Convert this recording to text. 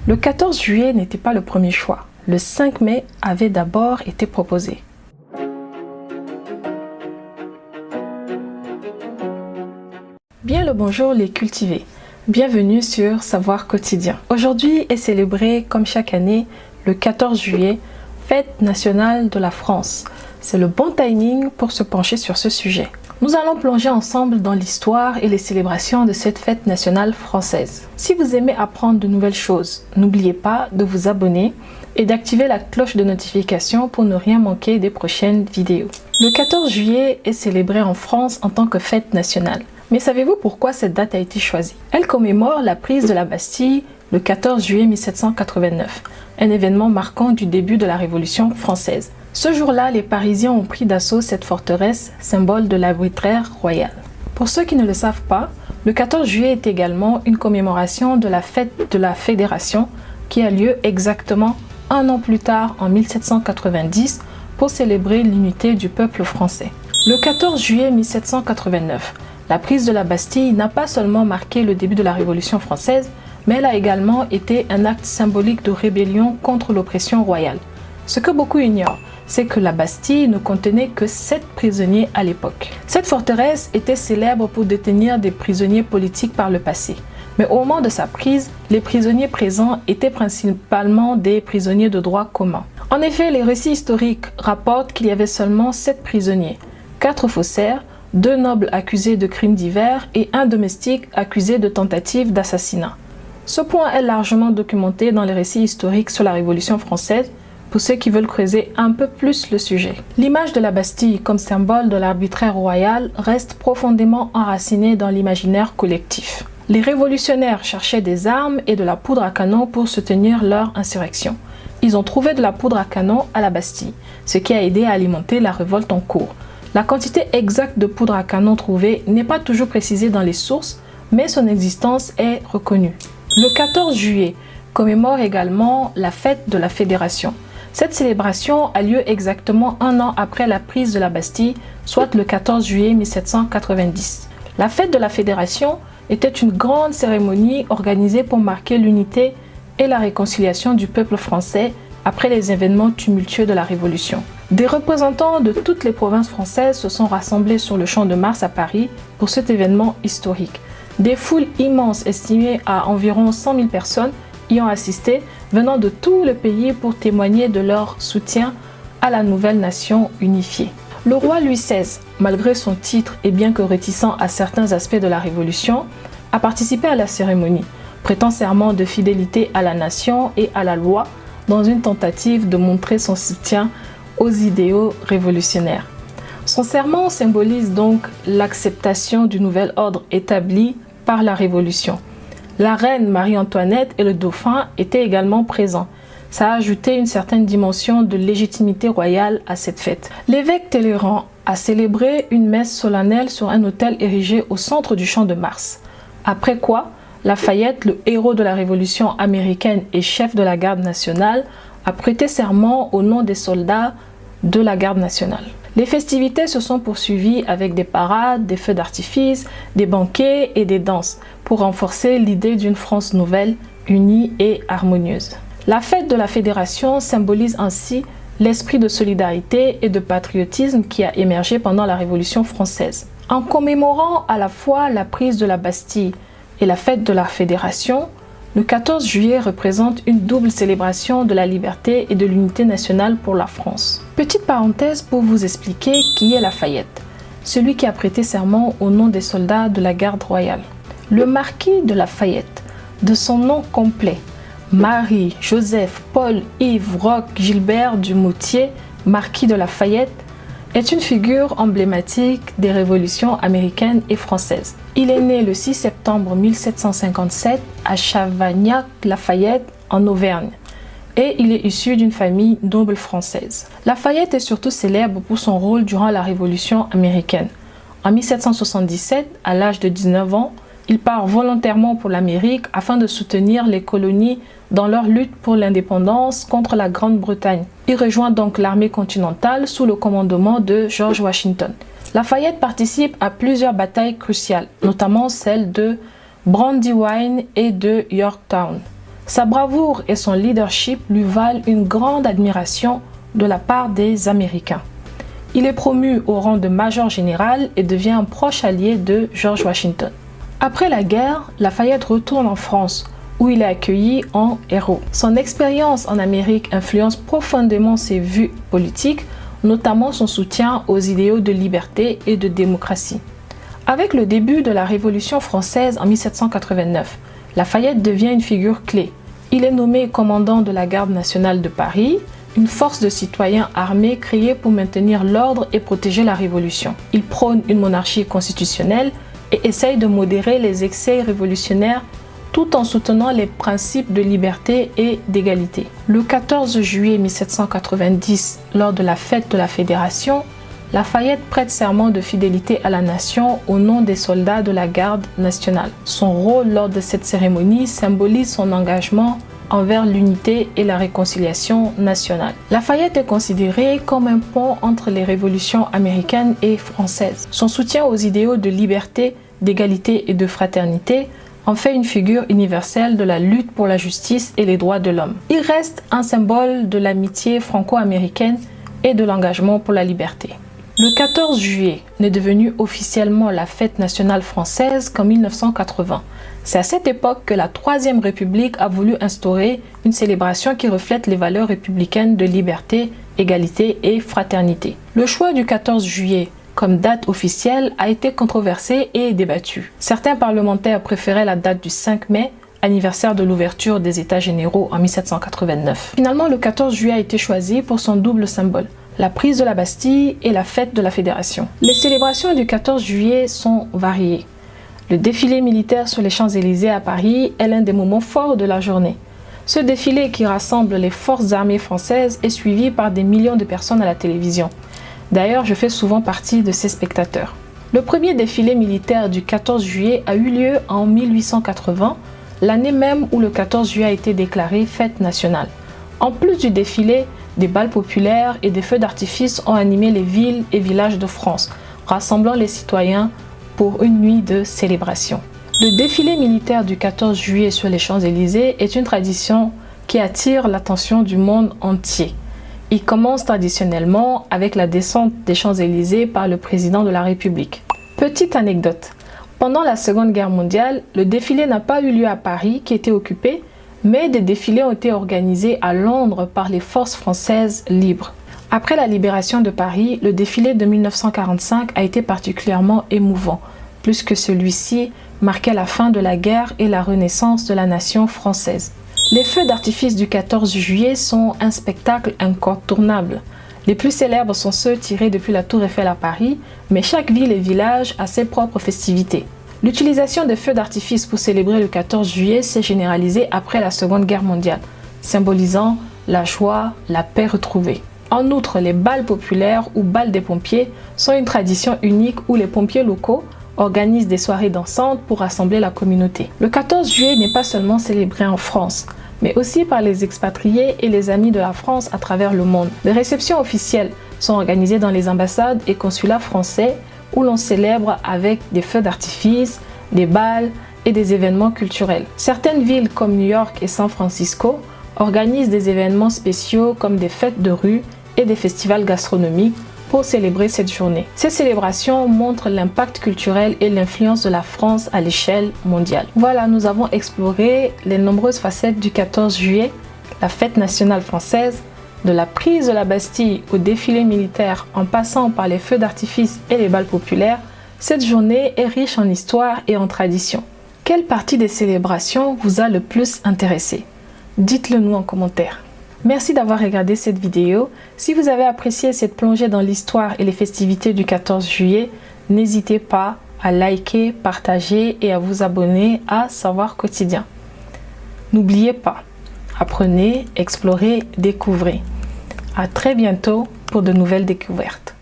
Le 14 juillet n'était pas le premier choix. Le 5 mai avait d'abord été proposé. Bien le bonjour les cultivés. Bienvenue sur Savoir Quotidien. Aujourd'hui est célébré comme chaque année le 14 juillet, fête nationale de la France. C'est le bon timing pour se pencher sur ce sujet. Nous allons plonger ensemble dans l'histoire et les célébrations de cette fête nationale française. Si vous aimez apprendre de nouvelles choses, n'oubliez pas de vous abonner et d'activer la cloche de notification pour ne rien manquer des prochaines vidéos. Le 14 juillet est célébré en France en tant que fête nationale. Mais savez-vous pourquoi cette date a été choisie? Elle commémore la prise de la Bastille le 14 juillet 1789, un événement marquant du début de la Révolution française. Ce jour-là, les Parisiens ont pris d'assaut cette forteresse, symbole de l'arbitraire royal. Pour ceux qui ne le savent pas, le 14 juillet est également une commémoration de la fête de la Fédération qui a lieu exactement un an plus tard, en 1790, pour célébrer l'unité du peuple français. Le 14 juillet 1789, la prise de la Bastille n'a pas seulement marqué le début de la Révolution française, mais elle a également été un acte symbolique de rébellion contre l'oppression royale. Ce que beaucoup ignorent, c'est que la Bastille ne contenait que 7 prisonniers à l'époque. Cette forteresse était célèbre pour détenir des prisonniers politiques par le passé. Mais au moment de sa prise, les prisonniers présents étaient principalement des prisonniers de droit commun. En effet, les récits historiques rapportent qu'il y avait seulement 7 prisonniers, 4 faussaires, 2 nobles accusés de crimes divers et un domestique accusé de tentative d'assassinat. Ce point est largement documenté dans les récits historiques sur la Révolution française pour ceux qui veulent creuser un peu plus le sujet. L'image de la Bastille comme symbole de l'arbitraire royal reste profondément enracinée dans l'imaginaire collectif. Les révolutionnaires cherchaient des armes et de la poudre à canon pour soutenir leur insurrection. Ils ont trouvé de la poudre à canon à la Bastille, ce qui a aidé à alimenter la révolte en cours. La quantité exacte de poudre à canon trouvée n'est pas toujours précisée dans les sources, mais son existence est reconnue. Le 14 juillet commémore également la fête de la Fédération. Cette célébration a lieu exactement un an après la prise de la Bastille, soit le 14 juillet 1790. La fête de la Fédération était une grande cérémonie organisée pour marquer l'unité et la réconciliation du peuple français après les événements tumultueux de la Révolution. Des représentants de toutes les provinces françaises se sont rassemblés sur le Champ de Mars à Paris pour cet événement historique. Des foules immenses estimées à environ 100 000 personnes y ont assisté, venant de tout le pays pour témoigner de leur soutien à la nouvelle nation unifiée. Le roi Louis XVI, malgré son titre et bien que réticent à certains aspects de la Révolution, a participé à la cérémonie, prêtant serment de fidélité à la nation et à la loi dans une tentative de montrer son soutien aux idéaux révolutionnaires. Son serment symbolise donc l'acceptation du nouvel ordre établi par la Révolution. La reine Marie-Antoinette et le dauphin étaient également présents. Ça a ajouté une certaine dimension de légitimité royale à cette fête. L'évêque Talleyrand a célébré une messe solennelle sur un autel érigé au centre du Champ de Mars. Après quoi, Lafayette, le héros de la Révolution américaine et chef de la garde nationale, a prêté serment au nom des soldats de la garde nationale. Les festivités se sont poursuivies avec des parades, des feux d'artifice, des banquets et des danses pour renforcer l'idée d'une France nouvelle, unie et harmonieuse. La fête de la Fédération symbolise ainsi l'esprit de solidarité et de patriotisme qui a émergé pendant la Révolution française. En commémorant à la fois la prise de la Bastille et la fête de la Fédération, le 14 juillet représente une double célébration de la liberté et de l'unité nationale pour la France. Petite parenthèse pour vous expliquer qui est Lafayette, celui qui a prêté serment au nom des soldats de la garde royale. Le marquis de Lafayette, de son nom complet, Marie, Joseph, Paul, Yves, Roch, Gilbert du Moutier, marquis de Lafayette, est une figure emblématique des révolutions américaines et françaises. Il est né le 6 septembre 1757 à Chavagnac-Lafayette, en Auvergne, et il est issu d'une famille noble française. Lafayette est surtout célèbre pour son rôle durant la Révolution américaine. En 1777, à l'âge de 19 ans, il part volontairement pour l'Amérique afin de soutenir les colonies dans leur lutte pour l'indépendance contre la Grande-Bretagne. Il rejoint donc l'armée continentale sous le commandement de George Washington. Lafayette participe à plusieurs batailles cruciales, notamment celles de Brandywine et de Yorktown. Sa bravoure et son leadership lui valent une grande admiration de la part des Américains. Il est promu au rang de major général et devient un proche allié de George Washington. Après la guerre, Lafayette retourne en France, où il est accueilli en héros. Son expérience en Amérique influence profondément ses vues politiques, notamment son soutien aux idéaux de liberté et de démocratie. Avec le début de la Révolution française en 1789, Lafayette devient une figure clé. Il est nommé commandant de la Garde nationale de Paris, une force de citoyens armés créée pour maintenir l'ordre et protéger la Révolution. Il prône une monarchie constitutionnelle et essaye de modérer les excès révolutionnaires tout en soutenant les principes de liberté et d'égalité. Le 14 juillet 1790, lors de la fête de la Fédération, Lafayette prête serment de fidélité à la nation au nom des soldats de la Garde nationale. Son rôle lors de cette cérémonie symbolise son engagement envers l'unité et la réconciliation nationale. Lafayette est considéré comme un pont entre les révolutions américaines et françaises. Son soutien aux idéaux de liberté, d'égalité et de fraternité en fait une figure universelle de la lutte pour la justice et les droits de l'homme. Il reste un symbole de l'amitié franco-américaine et de l'engagement pour la liberté. Le 14 juillet n'est devenu officiellement la fête nationale française qu'en 1980. C'est à cette époque que la Troisième République a voulu instaurer une célébration qui reflète les valeurs républicaines de liberté, égalité et fraternité. Le choix du 14 juillet comme date officielle a été controversé et débattu. Certains parlementaires préféraient la date du 5 mai, anniversaire de l'ouverture des États généraux en 1789. Finalement, le 14 juillet a été choisi pour son double symbole, la prise de la Bastille et la fête de la Fédération. Les célébrations du 14 juillet sont variées. Le défilé militaire sur les Champs-Élysées à Paris est l'un des moments forts de la journée. Ce défilé qui rassemble les forces armées françaises est suivi par des millions de personnes à la télévision. D'ailleurs, je fais souvent partie de ces spectateurs. Le premier défilé militaire du 14 juillet a eu lieu en 1880, l'année même où le 14 juillet a été déclaré fête nationale. En plus du défilé, des bals populaires et des feux d'artifice ont animé les villes et villages de France, rassemblant les citoyens pour une nuit de célébration. Le défilé militaire du 14 juillet sur les Champs-Élysées est une tradition qui attire l'attention du monde entier. Il commence traditionnellement avec la descente des Champs-Élysées par le président de la République. Petite anecdote, pendant la Seconde Guerre mondiale, le défilé n'a pas eu lieu à Paris qui était occupé, mais des défilés ont été organisés à Londres par les forces françaises libres. Après la libération de Paris, le défilé de 1945 a été particulièrement émouvant, puisque celui-ci marquait la fin de la guerre et la renaissance de la nation française. Les feux d'artifice du 14 juillet sont un spectacle incontournable. Les plus célèbres sont ceux tirés depuis la Tour Eiffel à Paris, mais chaque ville et village a ses propres festivités. L'utilisation des feux d'artifice pour célébrer le 14 juillet s'est généralisée après la Seconde Guerre mondiale, symbolisant la joie, la paix retrouvée. En outre, les bals populaires ou bals des pompiers sont une tradition unique où les pompiers locaux organisent des soirées dansantes pour rassembler la communauté. Le 14 juillet n'est pas seulement célébré en France, mais aussi par les expatriés et les amis de la France à travers le monde. Les réceptions officielles sont organisées dans les ambassades et consulats français où l'on célèbre avec des feux d'artifice, des bals et des événements culturels. Certaines villes comme New York et San Francisco organisent des événements spéciaux comme des fêtes de rue et des festivals gastronomiques pour célébrer cette journée. Ces célébrations montrent l'impact culturel et l'influence de la France à l'échelle mondiale. Voilà, nous avons exploré les nombreuses facettes du 14 juillet, la fête nationale française, de la prise de la Bastille au défilé militaire en passant par les feux d'artifice et les bals populaires. Cette journée est riche en histoire et en tradition. Quelle partie des célébrations vous a le plus intéressé? Dites-le nous en commentaire. Merci d'avoir regardé cette vidéo. Si vous avez apprécié cette plongée dans l'histoire et les festivités du 14 juillet, n'hésitez pas à liker, partager et à vous abonner à Savoir Quotidien. N'oubliez pas, apprenez, explorez, découvrez. À très bientôt pour de nouvelles découvertes.